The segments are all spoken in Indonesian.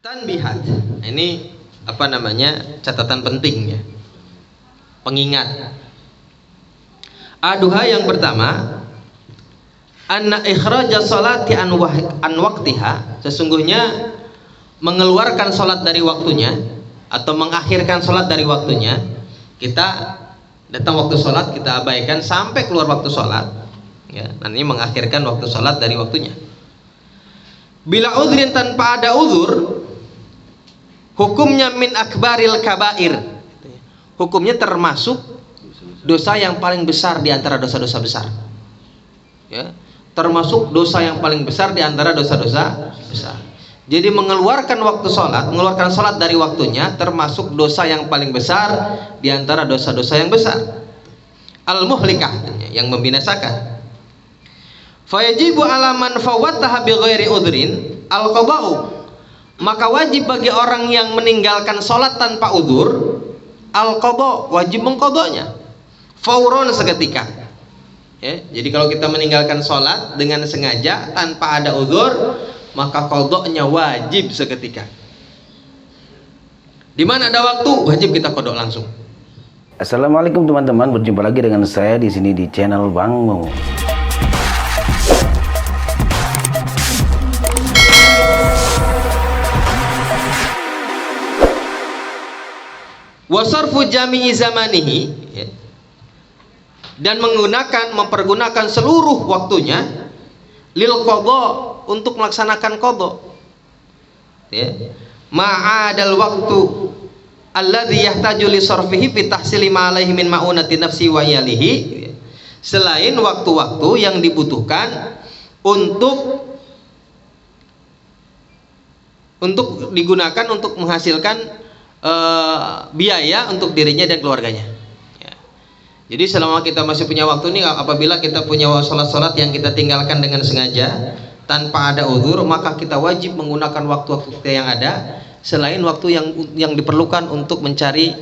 Tanbihat. Ini apa namanya? Catatan penting ya. Pengingat. Aduha yang pertama, anna ikhraja sholati an waqtiha, sesungguhnya mengeluarkan sholat dari waktunya atau mengakhirkan sholat dari waktunya. Kita datang waktu sholat, kita abaikan sampai keluar waktu sholat ya, nanti mengakhirkan waktu sholat dari waktunya. Bila udhrin, tanpa ada uzur, hukumnya min akbaril kabair, hukumnya termasuk dosa yang paling besar di antara dosa-dosa besar ya, termasuk dosa yang paling besar di antara dosa-dosa besar. Jadi mengeluarkan waktu sholat, mengeluarkan sholat dari waktunya termasuk dosa yang paling besar di antara dosa-dosa yang besar. Al-muhlikah, yang membinasakan. Fayajibu ala man fawwattaha bi ghairi udhrin al-qada'u, maka wajib bagi orang yang meninggalkan sholat tanpa udzur al-qada', wajib mengqadanya fauron, seketika ya. Jadi kalau kita meninggalkan sholat dengan sengaja tanpa ada udzur, maka qadanya wajib seketika. Di mana ada waktu, wajib kita qada langsung. Assalamualaikum teman-teman, berjumpa lagi dengan saya di sini di channel Bang Mo. Wasarfu jami'i zamanihi ya, dan mempergunakan seluruh waktunya lil qadha, untuk melaksanakan qadha ya, ma'adal waktu alladhi yahtaju li sarfihi fi tahsili ma alaihi min ma'unati nafsi wa iyalihi ya, selain waktu-waktu yang dibutuhkan untuk digunakan untuk menghasilkan biaya untuk dirinya dan keluarganya ya. Jadi selama kita masih punya waktu ini, apabila kita punya sholat-sholat yang kita tinggalkan dengan sengaja tanpa ada uzur, maka kita wajib menggunakan waktu-waktu kita yang ada selain waktu yang diperlukan untuk mencari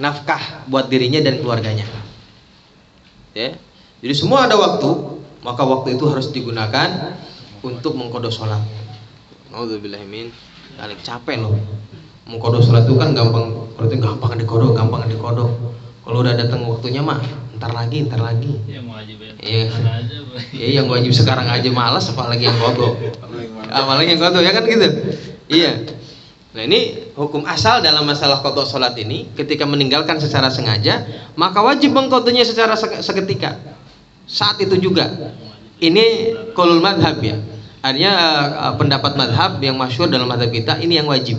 nafkah buat dirinya dan keluarganya ya. Jadi semua ada waktu, maka waktu itu harus digunakan untuk mengqadha sholat. Nauzubillahi min dzalik. Capek loh mengqadha sholat itu kan gampang, berarti gampang diqadha. Kalau udah datang waktunya mah ntar lagi ya, mau wajib ya. Iya, yang wajib sekarang aja malas, apalagi yang qadha ya kan gitu iya. Nah ini hukum asal dalam masalah qadha sholat ini, ketika meninggalkan secara sengaja maka wajib mengqadhanya secara seketika saat itu juga. Ini qaulul madhab ya, artinya pendapat madhab yang masyhur dalam madhab kita, ini yang wajib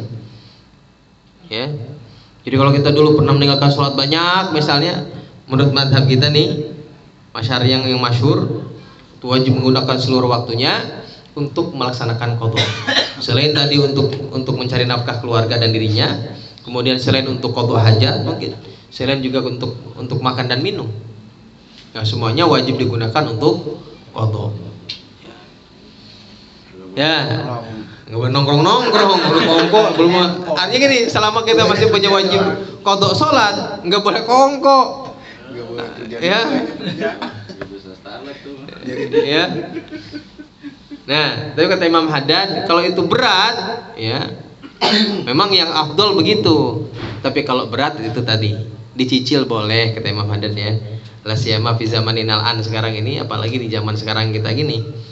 ya. Jadi kalau kita dulu pernah meninggalkan sholat banyak misalnya, menurut madhab kita nih masyarakat yang masyhur itu wajib menggunakan seluruh waktunya untuk melaksanakan qadha. Selain tadi untuk mencari nafkah keluarga dan dirinya, kemudian selain untuk qadha hajat, mungkin selain juga untuk makan dan minum ya, semuanya wajib digunakan untuk qadha ya. Nggak boleh nongkrong belum kongko, belum. Artinya gini, selama kita masih punya wajib qadha sholat, nggak boleh kongko ya. Ya. Nah, tapi kata Imam Haddad, kalau itu berat ya, memang yang afdol begitu. Tapi kalau berat itu tadi dicicil boleh, kata Imam Haddad ya. La siyama fi zamaninal an, sekarang ini, apalagi di zaman sekarang kita gini.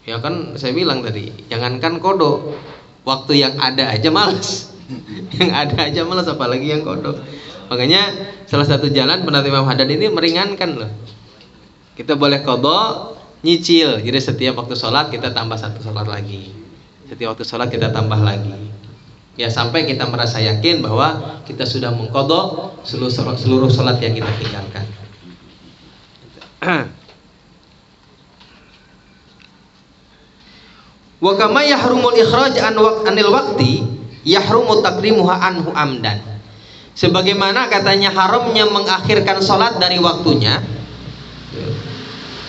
Ya kan saya bilang tadi, jangankan qadha, waktu yang ada aja malas. Yang ada aja malas, apalagi yang qadha. Makanya salah satu jalan pendapat Imam Haddad ini meringankan loh. Kita boleh qadha nyicil. Jadi setiap waktu sholat kita tambah satu sholat lagi. Setiap waktu sholat kita tambah lagi. Ya sampai kita merasa yakin bahwa kita sudah mengqadha seluruh sholat yang kita tinggalkan. Wa kama yahrumul ikhraj anil waqti yahrumu taqdimuha anhu amdan. Sebagaimana katanya haramnya mengakhirkan sholat dari waktunya.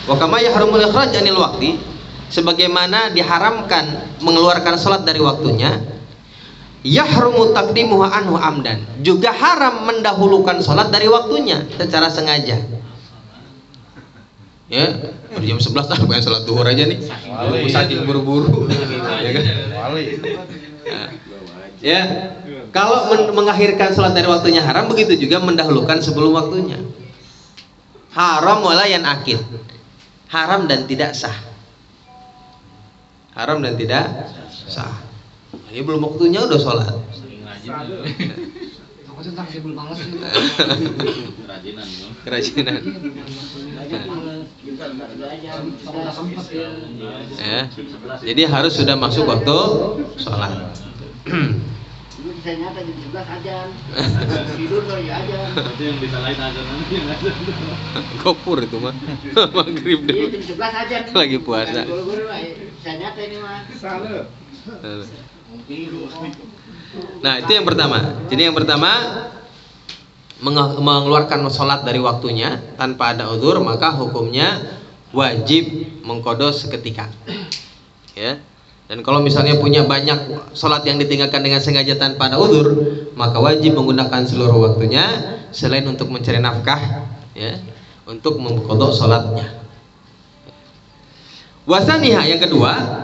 Wa kama yahrumul ikhraj anil waqti, sebagaimana diharamkan mengeluarkan sholat dari waktunya, yahrumu taqdimuha anhu amdan, juga haram mendahulukan sholat dari waktunya secara sengaja ya. Jam 11 bukan sholat duhur aja nih, saking buru-buru ya kan? Nah, ya, kalau mengakhirkan sholat dari waktunya haram, begitu juga mendahulukan sebelum waktunya. Haram wala yan akid, haram dan tidak sah. Haram dan tidak sah. Ini belum waktunya udah sholat. Aku tentang sebelum malas Kerajinan. Ya. Jadi harus sudah masuk waktu sholat. Saya nyata jam 11 ajan. Tidur kali ajan. Berarti yang bisa lain aja nanti yang ada. Kopur itu mah. Maghrib Iya dulu. jam 11 ajan. Lagi puasa. Guru-guru saya nyata ini mah. Nah, itu yang pertama. Jadi yang pertama, mengeluarkan sholat dari waktunya tanpa ada uzur, maka hukumnya wajib mengqadha seketika. Ya. Dan kalau misalnya punya banyak sholat yang ditinggalkan dengan sengaja tanpa ada uzur, maka wajib menggunakan seluruh waktunya selain untuk mencari nafkah, ya, untuk mengqadha sholatnya. Wasaniha yang kedua,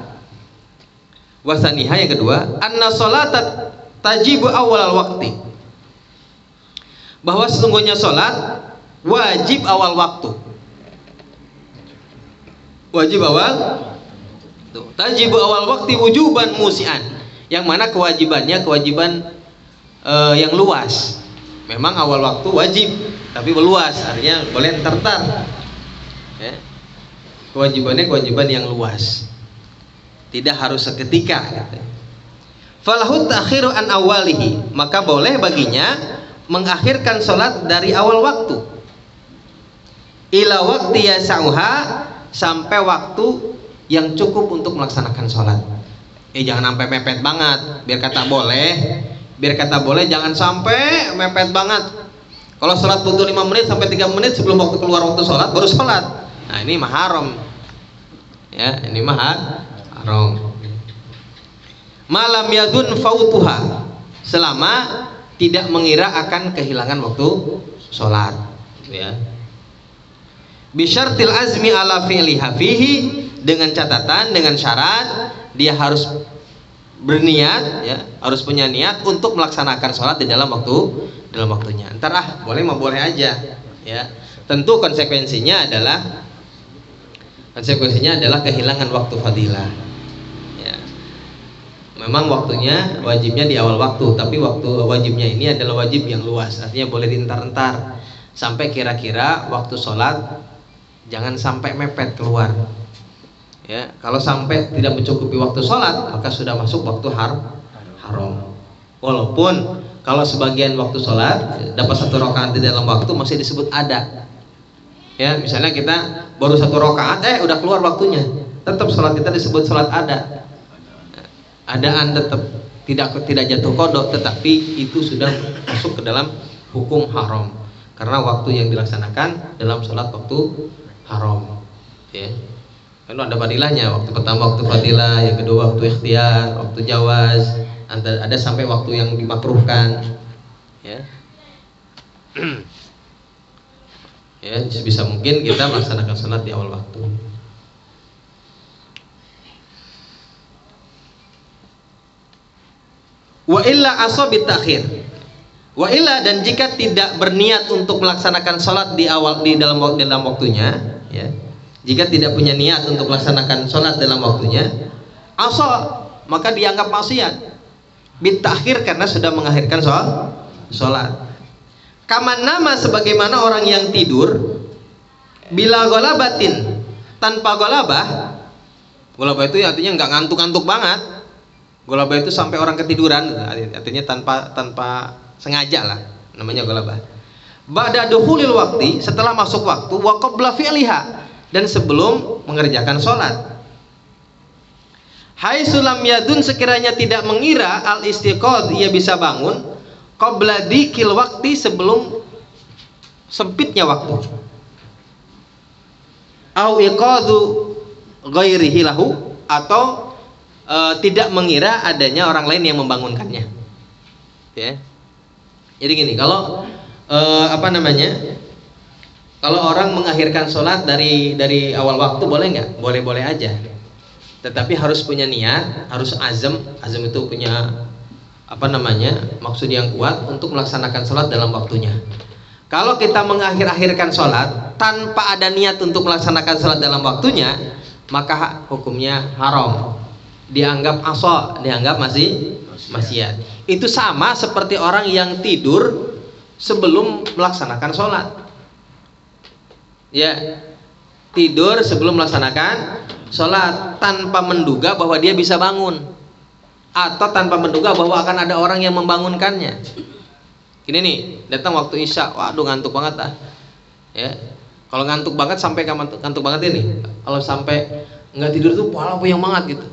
anna sholata tajibu awal waktu, bahwa sesungguhnya sholat wajib awal waktu. Wajib awal tajibu awal waktu wujuban musian, yang mana kewajibannya kewajiban yang luas. Memang awal waktu wajib, tapi meluas, artinya boleh entar-entar. Ya. Kewajibannya kewajiban yang luas, tidak harus seketika. Falahu ta'khiru an awalihi, maka boleh baginya mengakhirkan sholat dari awal waktu ila waktu yasauha, sampai waktu yang cukup untuk melaksanakan sholat. Jangan sampai mepet banget, biar kata boleh, jangan sampai mepet banget. Kalau sholat butuh 5 menit sampai 3 menit sebelum waktu keluar waktu sholat baru sholat, nah ini mah haram. Ya, ini mah haram. Malam yadun fautuha, selama tidak mengira akan kehilangan waktu sholat. Ya. Bisyartil azmi ala fi'liha fihi, dengan catatan, dengan syarat dia harus berniat, ya, harus punya niat untuk melaksanakan sholat di dalam waktunya. Entar boleh mah boleh aja, ya. Tentu konsekuensinya adalah kehilangan waktu fadilah. Ya. Memang waktunya wajibnya di awal waktu, tapi waktu wajibnya ini adalah wajib yang luas, artinya boleh dientar-entar sampai kira-kira waktu sholat jangan sampai mepet keluar. Ya, kalau sampai tidak mencukupi waktu sholat, maka sudah masuk waktu haram. Walaupun kalau sebagian waktu sholat dapat 1 rakaat di dalam waktu masih disebut ada. Ya, misalnya kita baru 1 rakaat, udah keluar waktunya, tetap sholat kita disebut sholat ada. Adaan tetap tidak jatuh qadha, tetapi itu sudah masuk ke dalam hukum haram karena waktu yang dilaksanakan dalam sholat waktu haram. Ya. Kan ada fadilahnya, waktu pertama waktu fadilah, yang kedua waktu ikhtiar, waktu jawaz, ada sampai waktu yang dimakruhkan. Ya. Ya, bisa mungkin kita melaksanakan sholat di awal waktu. Wa illa asabit takhir. Wa illa, dan jika tidak berniat untuk melaksanakan sholat di dalam waktunya, ya. Jika tidak punya niat untuk melaksanakan sholat dalam waktunya, maka dianggap maksiat. Bitakhir, karena sudah mengakhirkan sholat. Kaman nama, sebagaimana orang yang tidur bila golabatin, tanpa golabah. Golabah itu artinya nggak ngantuk-ngantuk banget. Golabah itu sampai orang ketiduran, artinya tanpa sengaja lah, namanya golabah. Ba'da dukhulil waqti, setelah masuk waktu, wa qabla fi'liha, dan sebelum mengerjakan sholat. Hai sulam yadun, sekiranya tidak mengira al istiqad, ia bisa bangun qabla dikil waktu, sebelum sempitnya waktu. Au iqadu ghairihi lahu, atau tidak mengira adanya orang lain yang membangunkannya. Ya. Jadi gini, kalau kalau orang mengakhirkan sholat dari awal waktu boleh nggak? Boleh-boleh aja. tetapi harus punya niat, harus azam. Azam itu punya maksud yang kuat untuk melaksanakan sholat dalam waktunya. Kalau kita mengakhir-akhirkan sholat tanpa ada niat untuk melaksanakan sholat dalam waktunya, maka hukumnya haram, dianggap asa, dianggap maksiat. Itu sama seperti orang yang tidur sebelum melaksanakan sholat. Ya, tidur sebelum melaksanakan sholat tanpa menduga bahwa dia bisa bangun, atau tanpa menduga bahwa akan ada orang yang membangunkannya. Ini nih, datang waktu isya, waduh ngantuk banget ah. Ya, kalau ngantuk banget sampai ngantuk banget ini. Kalau sampai nggak tidur tuh pala puyeng banget gitu.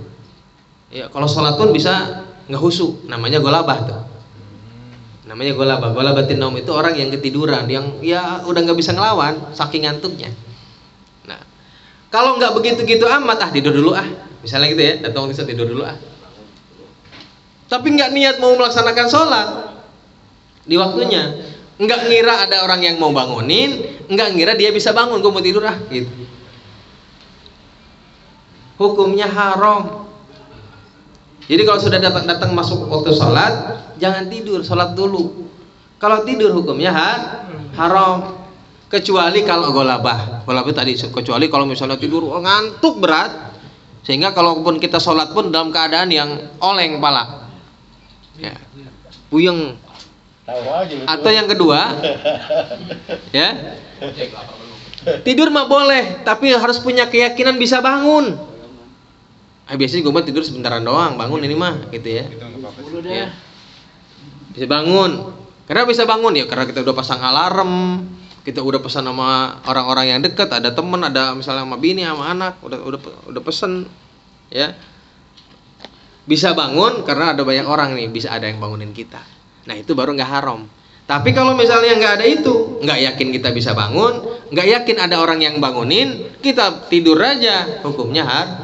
Ya, kalau sholat pun bisa nggak khusyuk, namanya golabah tuh. Namanya golabah. Golabatin naum itu orang yang ketiduran, yang ya udah nggak bisa ngelawan saking ngantuknya. Nah, kalau nggak begitu-gitu amat, tidur dulu ah. Misalnya gitu ya, datang waktu isya tidur dulu ah. Tapi nggak niat mau melaksanakan sholat di waktunya, nggak ngira ada orang yang mau bangunin, nggak ngira dia bisa bangun, gue mau tidur ah gitu. Hukumnya haram. Jadi kalau sudah datang masuk waktu sholat, jangan tidur, sholat dulu. Kalau tidur hukumnya haram. Kecuali kalau golabah tadi, kecuali kalau misalnya tidur ngantuk berat, sehingga kalaupun kita sholat pun dalam keadaan yang oleng kepala. Ya, puyeng. Atau yang kedua, ya, tidur mah boleh, tapi harus punya keyakinan bisa bangun. Biasanya gue tidur sebentaran doang, bangun ini mah, gitu ya. Ya. Bisa bangun. Kenapa bisa bangun ya? Karena kita udah pasang alarm, kita udah pesan sama orang-orang yang dekat, ada temen, ada misalnya sama bini, sama anak, udah pesen, ya. Bisa bangun karena ada banyak orang nih, bisa ada yang bangunin kita. Nah itu baru nggak haram. Tapi kalau misalnya nggak ada itu, nggak yakin kita bisa bangun, nggak yakin ada orang yang bangunin, kita tidur aja, hukumnya haram.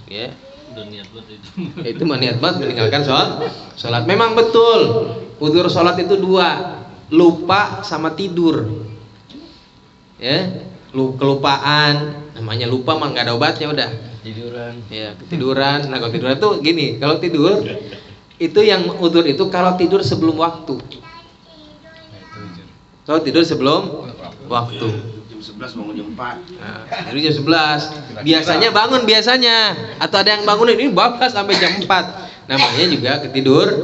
Ya. Udah niat banget itu. Itu niat banget meninggalkan sholat. Memang betul, udzur sholat itu dua, lupa sama tidur. Ya, kelupaan, namanya lupa mah nggak ada obatnya udah. Tiduran. Ya, ketiduran. Nah, kalau tiduran tuh gini, kalau tidur itu yang udzur itu kalau tidur sebelum waktu. Kalau tidur sebelum waktu. Jam 11 bangun jam 4. Nah, tidur jam 11. Biasanya bangun biasanya, atau ada yang bangunin ini bablas sampai jam 4. Namanya juga ketiduran.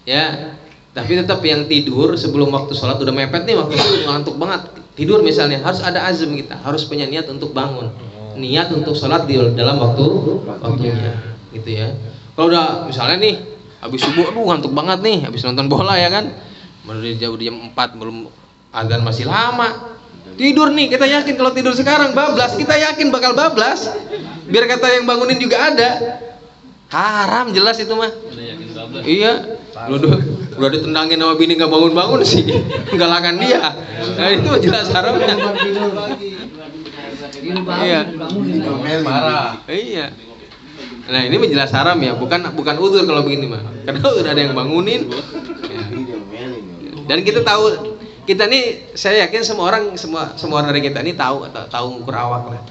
Ya. Tapi tetap yang tidur sebelum waktu sholat udah mepet nih, waktu sholat ngantuk banget. Tidur misalnya harus ada azam kita, harus punya niat untuk bangun. Niat untuk sholat di dalam waktunya, gitu ya. Kalau udah misalnya nih habis subuh, aduh ngantuk banget nih, habis nonton bola ya kan, baru jam 4 belum azan masih lama, tidur nih. Kita yakin kalau tidur sekarang bablas, kita yakin bakal bablas. Biar kata yang bangunin juga ada, haram jelas itu mah. Udah yakin bablas. Iya, udah ditendangin sama bini nggak bangun sih, galakan dia. Nah itu jelas haramnya. Iya. Marah. Iya. Nah ini menjelas haram ya, bukan udzur kalau begini mah. Karena udah ada yang bangunin. Ya. Dan kita tahu, kita nih, saya yakin semua orang dari kita ini tahu ngukur awak lah.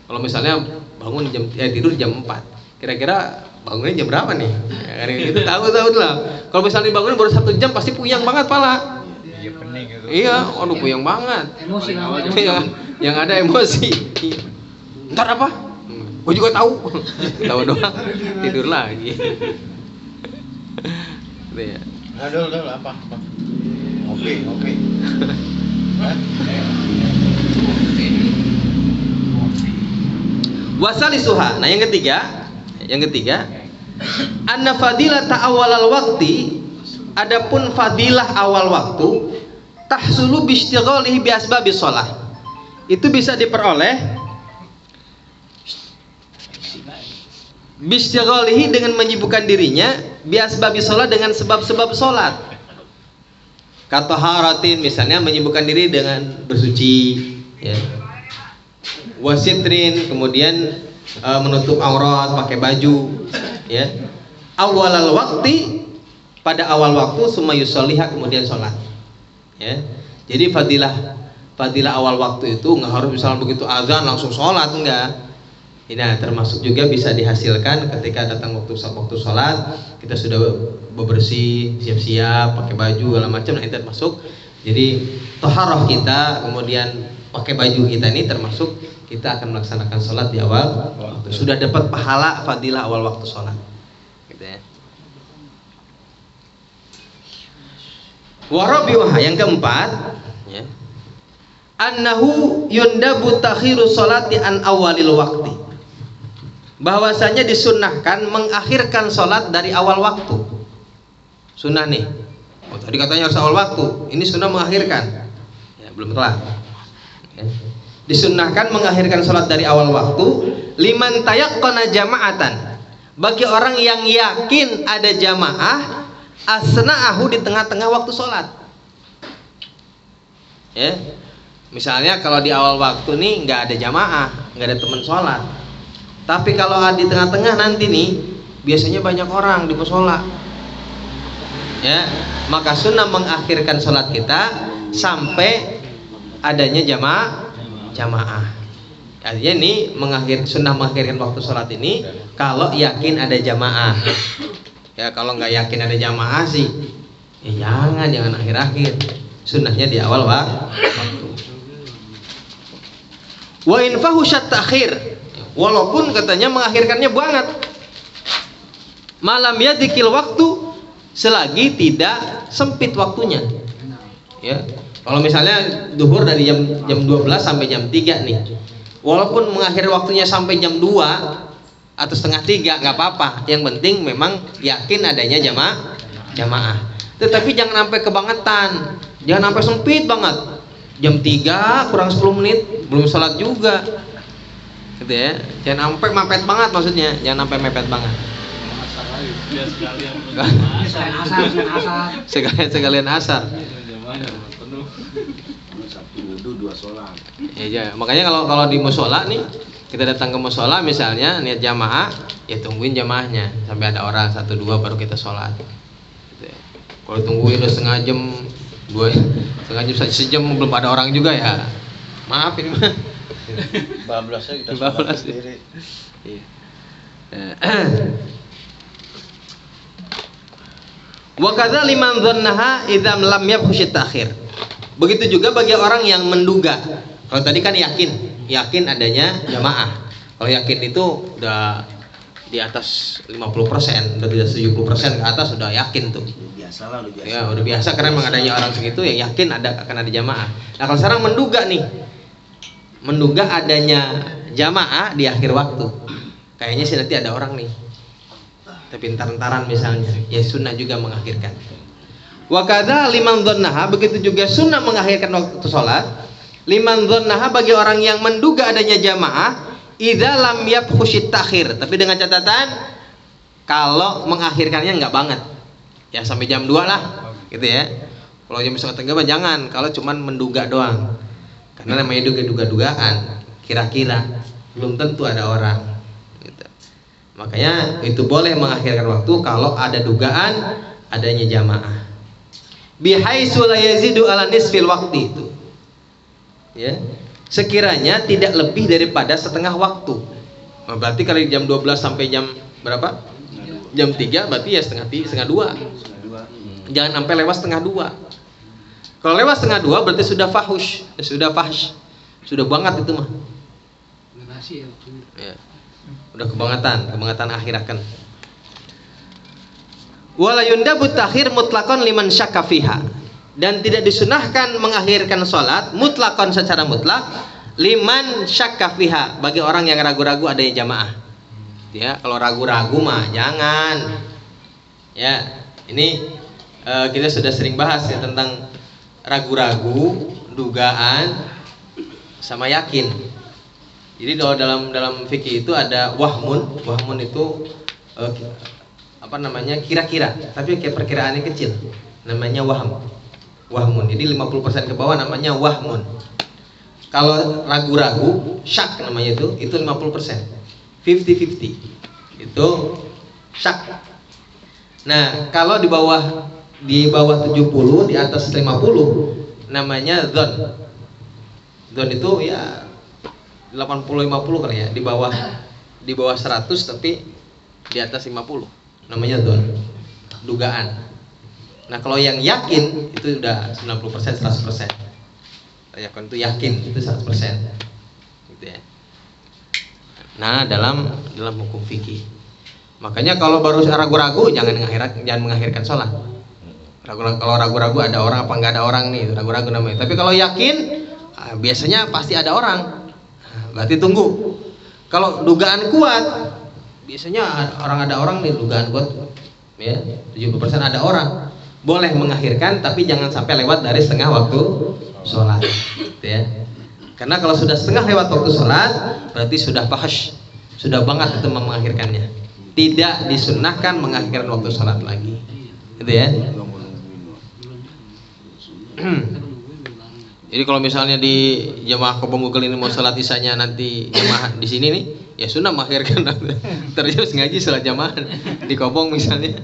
Kalau misalnya bangun tidur jam 4, kira-kira bangunnya jam berapa nih? Ya, itu tahu lah. Kalau misalnya dibangunin baru 1 jam pasti puyeng banget pala. Iya pening gitu. Iya, waduh puyeng banget. Emosi Iya, yang ada emosi. Ntar apa? Gue juga tahu. Tahu doang, tidur lagi. Gitu ya. Aduh, apa? Oke. Wasalisuha. Nah, yang ketiga, anna fadilata awalal waqti, adapun fadilah awal waktu, tahsulu biistighalihi bi asbabis shalah. Itu bisa diperoleh biistighalihi dengan menyibukkan dirinya bi asbabis shalah, dengan sebab-sebab salat. Kataharatin misalnya menyibukkan diri dengan bersuci, ya. Wasitrin kemudian menutup aurat pakai baju, ya. Awalal waktu, pada awal waktu, summa yusolliha kemudian sholat, ya. Jadi fadilah awal waktu itu nggak harus misalnya begitu azan langsung sholat, enggak. Nah, termasuk juga bisa dihasilkan ketika datang waktu sholat, kita sudah bebersih, siap-siap, pakai baju segala macam, nah itu termasuk. Jadi toharoh kita, kemudian pakai baju kita ini termasuk kita akan melaksanakan sholat di awal waktu. Sudah dapat pahala fadilah awal waktu sholat, gitu ya. Warabi'uha, yang keempat, ya. Annahu yundabu takhiru sholati an awalil waktu. Bahwasanya disunnahkan mengakhirkan sholat dari awal waktu. Sunnah nih. Oh, tadi katanya harus awal waktu. Ini sunnah mengakhirkan. Ya, belum telat. Ya. Disunnahkan mengakhirkan sholat dari awal waktu. Liman tayaqqana jama'atan. Bagi orang yang yakin ada jamaah, asna'ahu di tengah-tengah waktu sholat. Ya. Misalnya kalau di awal waktu nih nggak ada jamaah, nggak ada teman sholat. Tapi kalau di tengah-tengah nanti nih biasanya banyak orang di musola, ya, maka sunnah mengakhirkan sholat kita sampai adanya jamaah. Artinya ini sunnah mengakhirkan waktu sholat ini kalau yakin ada jamaah. Ya, kalau nggak yakin ada jamaah sih, ya jangan akhir-akhir. Sunnahnya di awal waktu. Wa in fahusyat ta'khir. Walaupun katanya mengakhirkannya banget, malam ya dikil waktu, selagi tidak sempit waktunya. Ya, kalau misalnya duhur dari jam 12 sampai jam 3 nih, walaupun mengakhiri waktunya sampai jam 2 atau setengah 3 nggak apa-apa. Yang penting memang yakin adanya jamaah. Tetapi jangan sampai kebangetan, jangan sampai sempit banget. Jam 3 kurang 10 menit belum sholat juga. Gitu ya, jangan sampai mepet banget, maksudnya jangan sampai mepet banget. Sekalian asar. Satu wudu, dua sholat. Ya, makanya kalau di musola nih, kita datang ke musola misalnya niat jamaah, ya tungguin jamaahnya sampai ada orang 1-2 baru kita sholat. Gitu ya. Kalau tungguin udah setengah jam, sejam belum ada orang juga ya, maaf ini mah. Bablasnya kita sholat sendiri. Wa kadza liman dhannaha idza lam yabkhush ta'khir. Begitu juga bagi orang yang menduga. Kalau tadi kan yakin adanya jamaah. Kalau yakin itu udah di atas 50%, udah tidak 70% ke atas sudah yakin tuh. Udah biasa. Ya, udah biasa karena memang adanya orang segitu ya yakin akan ada jamaah. Nah, kalau sekarang menduga adanya jamaah di akhir waktu, kayaknya sih nanti ada orang nih, tapi entar-entaran misalnya, ya sunnah juga mengakhirkan. Wa kadza liman dhannaha, begitu juga sunnah mengakhirkan waktu sholat. Liman dhannaha, bagi orang yang menduga adanya jamaah, idza lam yabkhush ta'khir, tapi dengan catatan kalau mengakhirkannya enggak banget, ya sampai jam 2 lah, gitu ya. Kalau jam 1:30 jangan, kalau cuman menduga doang. Karena namanya dugaan, kira-kira, belum tentu ada orang. Gitu. Makanya itu boleh mengakhirkan waktu kalau ada dugaan adanya jamaah. Bihaitsu la yazidu ala nisfil waktu itu. Ya. Sekiranya tidak lebih daripada setengah waktu. Nah, berarti kalau jam 12 sampai jam berapa? Jam 3 berarti ya setengah 2. Jangan sampai lewat setengah 2. Kalau lewat setengah 2 berarti sudah fahsh, sudah banget itu mah. Ya. Udah kebangetan akhirakan. Wala yundabu ta'khir mutlaqan liman syakka fiha. Dan tidak disunahkan mengakhirkan sholat mutlaqan secara mutlak liman syakka fiha, bagi orang yang ragu-ragu adanya jamaah. Ya, kalau ragu-ragu mah jangan. Ya, ini kita sudah sering bahas ya tentang ragu-ragu, dugaan, sama yakin. Jadi dalam fikih itu ada wahmun itu kira-kira, tapi kayak perkiraannya kecil, namanya wahmun. Jadi 50% ke bawah namanya wahmun. Kalau ragu-ragu, syak namanya itu 50%, 50-50 itu syak. Nah, kalau di bawah 70, di atas 50 namanya dzon. Dzon itu ya 80-50 kali ya, di bawah di bawah 100 tapi di atas 50, namanya dugaan. Nah kalau yang yakin itu udah 90%, 100%. Yakin itu yakin itu 100%, gitu ya. Nah dalam hukum fikih, makanya kalau baru ragu-ragu jangan mengakhirkan sholat. Kalau ragu-ragu ada orang apa nggak ada orang nih, ragu-ragu namanya. Tapi kalau yakin, biasanya pasti ada orang. Berarti tunggu. Kalau dugaan kuat, biasanya ada orang nih, dugaan kuat ya 70% ada orang. Boleh mengakhirkan tapi jangan sampai lewat dari setengah waktu sholat, gitu ya. Karena kalau sudah setengah lewat waktu sholat, berarti sudah fahash, sudah banget itu mengakhirkannya. Tidak disunnahkan mengakhirkan waktu sholat lagi, gitu ya. Jadi kalau misalnya di jamaah Kobong Google ini mau sholat isanya nanti jamaah di sini nih, ya sunnah mengakhirkan. Terus ngaji sholat jamaah di Kobong misalnya,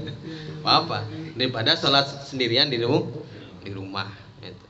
apa daripada sholat sendirian di rumah. Gitu.